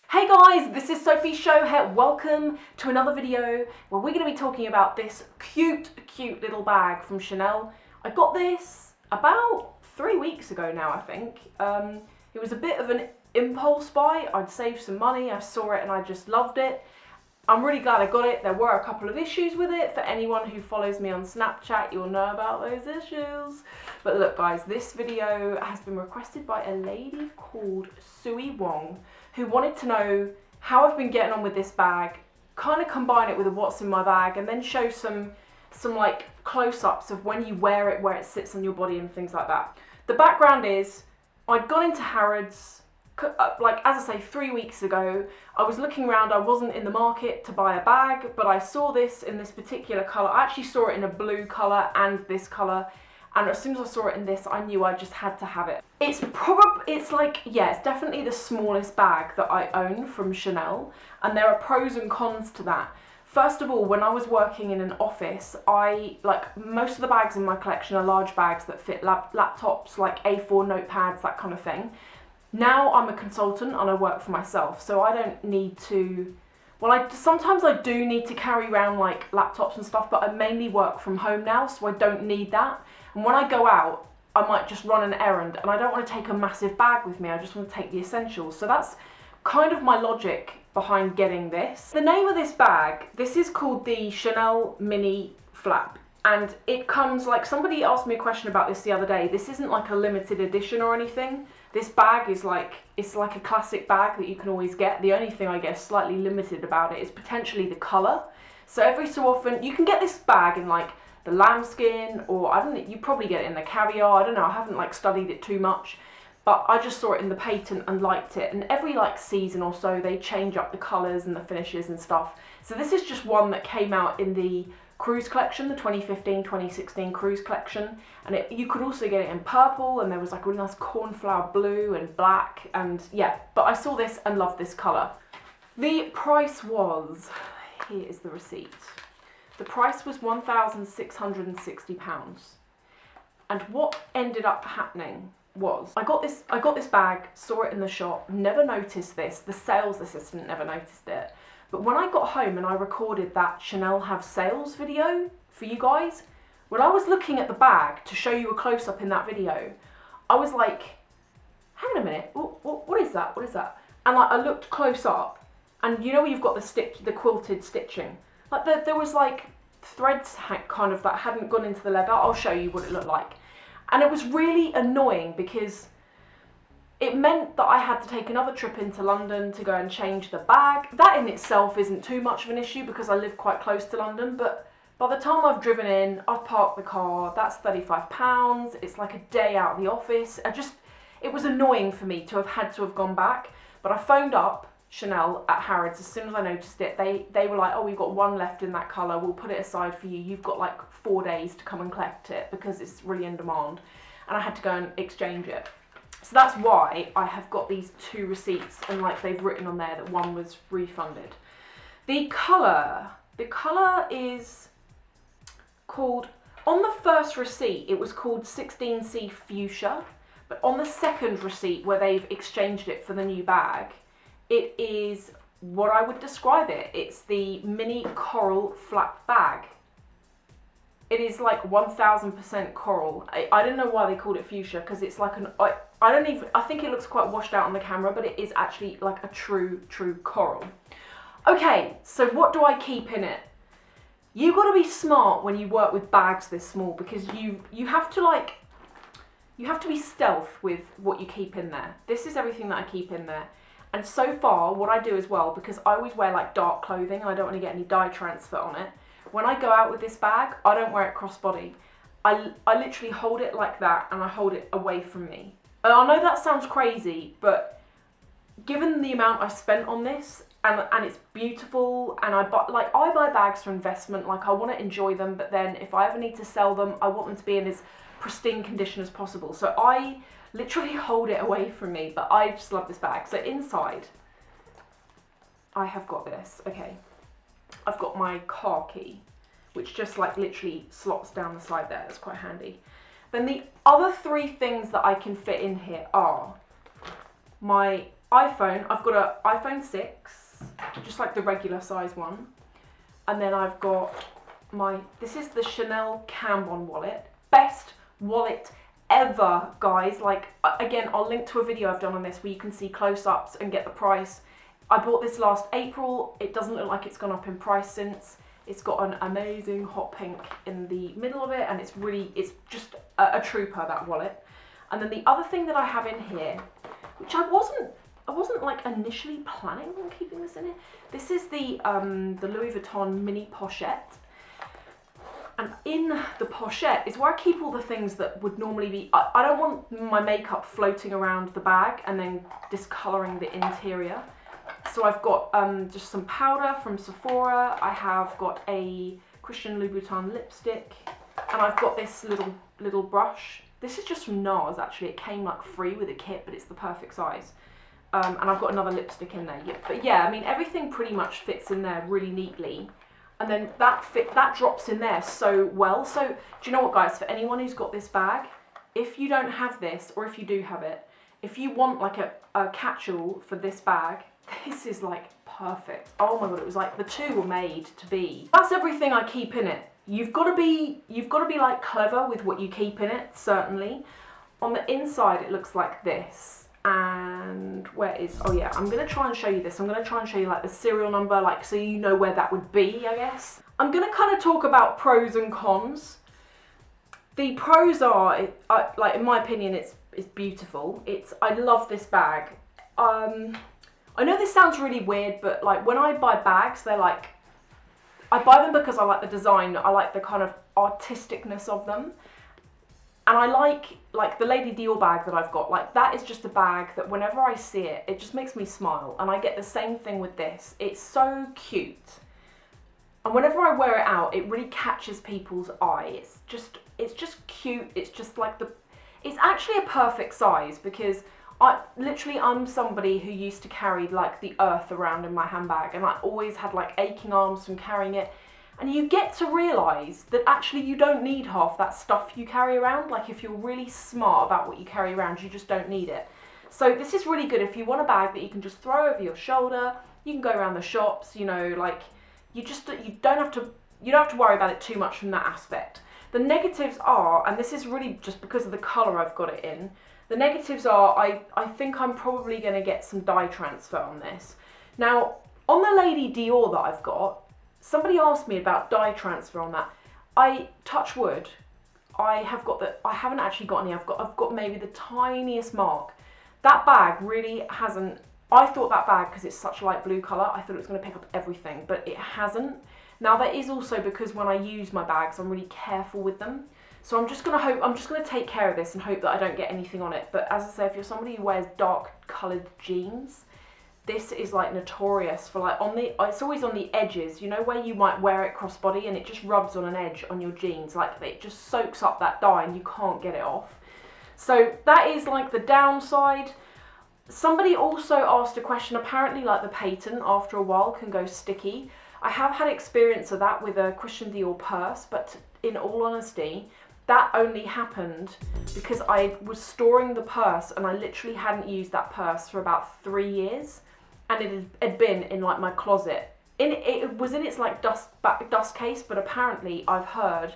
Hey guys, this is Sophie Shohet. Welcome to another video where we're going to be talking about this cute little bag from Chanel. I got this about 3 weeks ago now, I think. It was a bit of an impulse buy. I'd saved some money, I saw it and I just loved it. I'm really glad I got it. There were a couple of issues with it. For anyone who follows me on Snapchat, you'll know about those issues. But look guys, this video has been requested by a lady called Sui Wong, who wanted to know how I've been getting on with this bag, kind of combine it with what's in my bag, and then show some like close-ups of when you wear it, where it sits on your body and things like that. The background is, I'd gone into Harrods, like as I say, 3 weeks ago. I was looking around, I wasn't in the market to buy a bag, but I saw this in this particular colour. I actually saw it in a blue colour and this colour, and as soon as I saw it in this, I knew I just had to have it. It's definitely the smallest bag that I own from Chanel, and there are pros and cons to that. First of all, when I was working in an office, most of the bags in my collection are large bags that fit laptops, like A4 notepads, that kind of thing. Now I'm a consultant and I work for myself, so I don't need to, sometimes I do need to carry around like laptops and stuff, but I mainly work from home now, so I don't need that. And when I go out, I might just run an errand and I don't want to take a massive bag with me, I just want to take the essentials. So that's kind of my logic behind getting this. The name of this bag, this is called the Chanel Mini Flap. And it comes, like, somebody asked me a question about this the other day. This isn't like a limited edition or anything. This bag is like, it's like a classic bag that you can always get. The only thing I guess slightly limited about it is potentially the colour. So every so often, you can get this bag in like the lambskin, or I don't know, you probably get it in the caviar. I don't know, I haven't like studied it too much. But I just saw it in the patent and liked it. And every like season or so, they change up the colours and the finishes and stuff. So this is just one that came out in the cruise collection, the 2015-2016 cruise collection, and you could also get it in purple, and there was like a really nice cornflower blue and black, and yeah, but I saw this and loved this colour. The price was, here is the receipt, the price was £1,660, and what ended up happening was, I got this bag, saw it in the shop, never noticed this, the sales assistant never noticed it. But when I got home and I recorded that Chanel have sales video for you guys, when I was looking at the bag to show you a close-up in that video, I was like, hang on a minute, what is that? What is that? And like, I looked close up, and you know where you've got the quilted stitching? Like there was like threads kind of that hadn't gone into the leather. I'll show you what it looked like. And it was really annoying because it meant that I had to take another trip into London to go and change the bag. That in itself isn't too much of an issue because I live quite close to London, but by the time I've driven in, I've parked the car, that's £35, it's like a day out of the office. It was annoying for me to have gone back, but I phoned up Chanel at Harrods as soon as I noticed it. They were like, oh, we've got one left in that colour, we'll put it aside for you, you've got like 4 days to come and collect it because it's really in demand, and I had to go and exchange it. So that's why I have got these 2 receipts, and like they've written on there that one was refunded. The colour is called, on the first receipt it was called 16C Fuchsia, but on the second receipt where they've exchanged it for the new bag, it is what I would describe it. It's the Mini Coral Flap Bag. It is like 1000% coral. I don't know why they called it fuchsia, because it's like I think it looks quite washed out on the camera, but it is actually like a true coral. Okay, so what do I keep in it? You've got to be smart when you work with bags this small, because you have to be stealth with what you keep in there. This is everything that I keep in there. And so far, what I do as well, because I always wear like dark clothing and I don't want to get any dye transfer on it, when I go out with this bag, I don't wear it crossbody. I literally hold it like that, and I hold it away from me. And I know that sounds crazy, but given the amount I spent on this, and it's beautiful, and I buy bags for investment, like I want to enjoy them, but then if I ever need to sell them, I want them to be in as pristine condition as possible. So I literally hold it away from me, but I just love this bag. So inside, I have got this, okay. I've got my car key, which just like literally slots down the side there. That's quite handy. Then the other 3 things that I can fit in here are my iPhone. I've got an iPhone 6, just like the regular size one. And then I've got this is the Chanel Cambon wallet. Best wallet ever, guys. Like, again, I'll link to a video I've done on this where you can see close-ups and get the price. I bought this last April. It doesn't look like it's gone up in price since. It's got an amazing hot pink in the middle of it, and it's just a trooper, that wallet. And then the other thing that I have in here, which I wasn't like initially planning on keeping this in it. This is the Louis Vuitton mini pochette. And in the pochette is where I keep all the things that would normally be, I don't want my makeup floating around the bag and then discolouring the interior. So I've got just some powder from Sephora. I have got a Christian Louboutin lipstick, and I've got this little brush. This is just from NARS actually. It came like free with a kit, but it's the perfect size. And I've got another lipstick in there. Yeah, but yeah, I mean everything pretty much fits in there really neatly. And then that drops in there so well. So do you know what, guys? For anyone who's got this bag, if you don't have this, or if you do have it, if you want like a catch-all for this bag, this is like perfect. Oh my god, it was like the two were made to be. That's everything I keep in it. You've got to be like clever with what you keep in it, certainly. On the inside it looks like this. And oh yeah, I'm gonna try and show you this. I'm gonna try and show you like the serial number, like so you know where that would be, I guess. I'm gonna kind of talk about pros and cons. The pros are, like in my opinion, it's beautiful. I love this bag. I know this sounds really weird, but like when I buy bags, they're like, I buy them because I like the design, I like the kind of artisticness of them. And I like the Lady Dior bag that I've got, like that is just a bag that whenever I see it, it just makes me smile. And I get the same thing with this. It's so cute. And whenever I wear it out, it really catches people's eye. It's just cute. It's just like it's actually a perfect size because I'm somebody who used to carry like the earth around in my handbag, and I always had like aching arms from carrying it. And you get to realise that actually you don't need half that stuff you carry around. Like if you're really smart about what you carry around, you just don't need it. So this is really good if you want a bag that you can just throw over your shoulder. You can go around the shops, you know, like you don't have to worry about it too much from that aspect. The negatives are, and this is really just because of the colour I've got it in, the negatives are I think I'm probably going to get some dye transfer on this. Now, on the Lady Dior that I've got, somebody asked me about dye transfer on that. I touch wood. I haven't actually got any. I've got maybe the tiniest mark. That bag really hasn't. I thought that bag, because it's such a light blue colour, I thought it was going to pick up everything, but it hasn't. Now that is also because when I use my bags, I'm really careful with them. So I'm just going to take care of this and hope that I don't get anything on it. But as I say, if you're somebody who wears dark coloured jeans, this is like notorious for like it's always on the edges, you know, where you might wear it crossbody and it just rubs on an edge on your jeans, like it just soaks up that dye and you can't get it off. So that is like the downside. Somebody also asked a question, apparently like the patent after a while can go sticky. I have had experience of that with a Christian Dior purse, but in all honesty, that only happened because I was storing the purse and I literally hadn't used that purse for about 3 years. And it had been in like my closet. It was in its like dust case, but apparently I've heard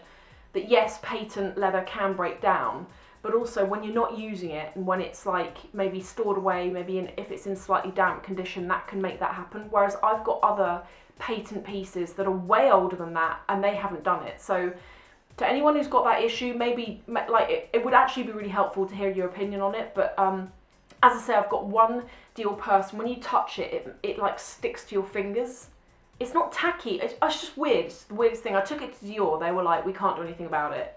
that yes, patent leather can break down, but also when you're not using it and when it's like maybe stored away, maybe if it's in slightly damp condition, that can make that happen. Whereas I've got other patent pieces that are way older than that and they haven't done it. So to anyone who's got that issue, maybe like it would actually be really helpful to hear your opinion on it. But as I say, I've got one Dior purse, and when you touch it, it like sticks to your fingers. It's not tacky, it's just weird. It's the weirdest thing. I took it to Dior, they were like, we can't do anything about it.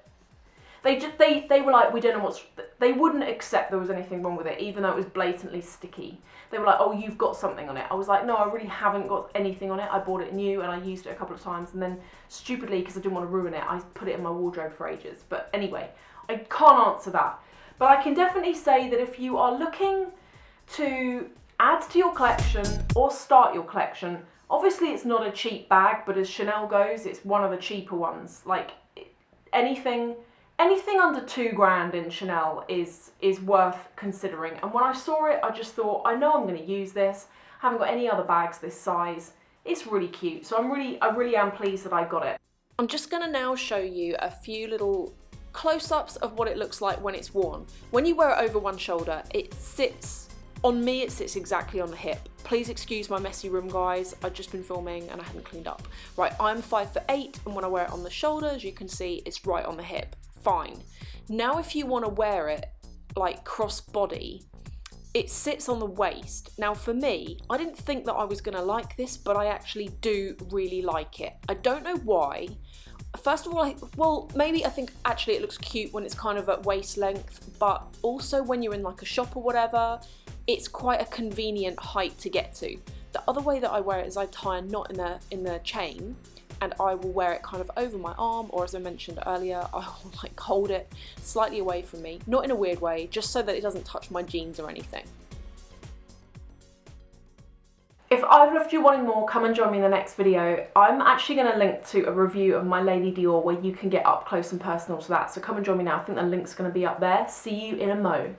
They were like, we don't know they wouldn't accept there was anything wrong with it, even though it was blatantly sticky. They were like, oh, you've got something on it. I was like, no, I really haven't got anything on it. I bought it new and I used it a couple of times, and then stupidly, because I didn't want to ruin it, I put it in my wardrobe for ages. But anyway, I can't answer that. But I can definitely say that if you are looking to add to your collection or start your collection, obviously it's not a cheap bag, but as Chanel goes, it's one of the cheaper ones. Like anything anything under £2 in Chanel is worth considering. And when I saw it, I just thought, I know I'm going to use this. I haven't got any other bags this size. It's really cute, so I really am pleased that I got it. I'm just going to now show you a few little close-ups of what it looks like when it's worn. When you wear it over one shoulder, it sits, on me it sits exactly on the hip. Please excuse my messy room, guys. I've just been filming and I hadn't cleaned up. Right, I'm 5'8", and when I wear it on the shoulder, as you can see, it's right on the hip. Fine. Now if you want to wear it like cross-body, it sits on the waist. Now for me, I didn't think that I was going to like this, but I actually do really like it. I don't know why. First of all, well, maybe I think actually it looks cute when it's kind of at waist length, but also when you're in like a shop or whatever, it's quite a convenient height to get to. The other way that I wear it is I tie a knot in the chain, and I will wear it kind of over my arm, or as I mentioned earlier, I will like hold it slightly away from me, not in a weird way, just so that it doesn't touch my jeans or anything. If I've left you wanting more, come and join me in the next video. I'm actually going to link to a review of my Lady Dior where you can get up close and personal to that, so come and join me now. I think the link's going to be up there. See you in a mo.